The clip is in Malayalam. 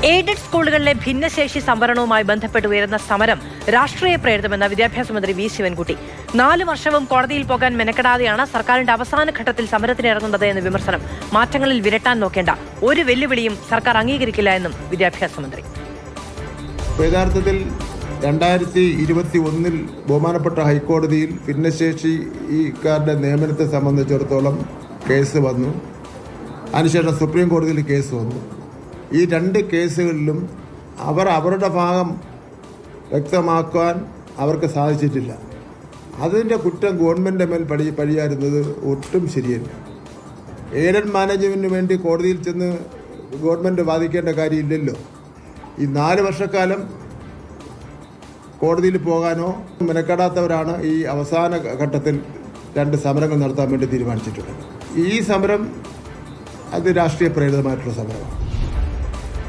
എയ്ഡഡ് സ്കൂളുകളിലെ ഭിന്നശേഷി സംവരണവുമായി ബന്ധപ്പെട്ട് ഉയരുന്ന സമരം രാഷ്ട്രീയ പ്രേരിതമെന്ന വിദ്യാഭ്യാസ മന്ത്രി വി ശിവൻകുട്ടി. 4 വർഷവും കോടതിയിൽ പോകാൻ മെനക്കെടാതെയാണ് സർക്കാരിന്റെ അവസാന ഘട്ടത്തിൽ സമരത്തിനിറങ്ങുന്നത് എന്ന വിമർശനം. മാറ്റങ്ങളിൽ വിരട്ടാൻ നോക്കേണ്ട ഒരു വെല്ലുവിളിയും സർക്കാർ അംഗീകരിക്കില്ല എന്നും വിദ്യാഭ്യാസ മന്ത്രി. യഥാർത്ഥത്തിൽ 2021 ബഹുമാനപ്പെട്ട ഹൈക്കോടതിയിൽ ഭിന്നശേഷിക്കാരുടെ നിയമനത്തെ സംബന്ധിച്ചിടത്തോളം കേസ് വന്നു. അതിനുശേഷം സുപ്രീം കോടതിയിൽ കേസ് വന്നു. ഈ 2 കേസുകളിലും അവരുടെ ഭാഗം വ്യക്തമാക്കാൻ അവർക്ക് സാധിച്ചിട്ടില്ല. അതിൻ്റെ കുറ്റം ഗവൺമെൻറ് മേൽ പഴിയാറുന്നത് ഒട്ടും ശരിയല്ല. എയ്ഡഡ് മാനേജ്മെൻറ്റിന് വേണ്ടി കോടതിയിൽ ചെന്ന് ഗവൺമെൻറ് വാദിക്കേണ്ട കാര്യമില്ലല്ലോ. ഈ 4 വർഷക്കാലം കോടതിയിൽ പോകാനോ മെനക്കെടാത്തവരാണ് ഈ അവസാന ഘട്ടത്തിൽ 2 സമരങ്ങൾ നടത്താൻ വേണ്ടി തീരുമാനിച്ചിട്ടുള്ളത്. ഈ സമരം അത് രാഷ്ട്രീയ പ്രേരിതമായിട്ടുള്ള സമരമാണ്.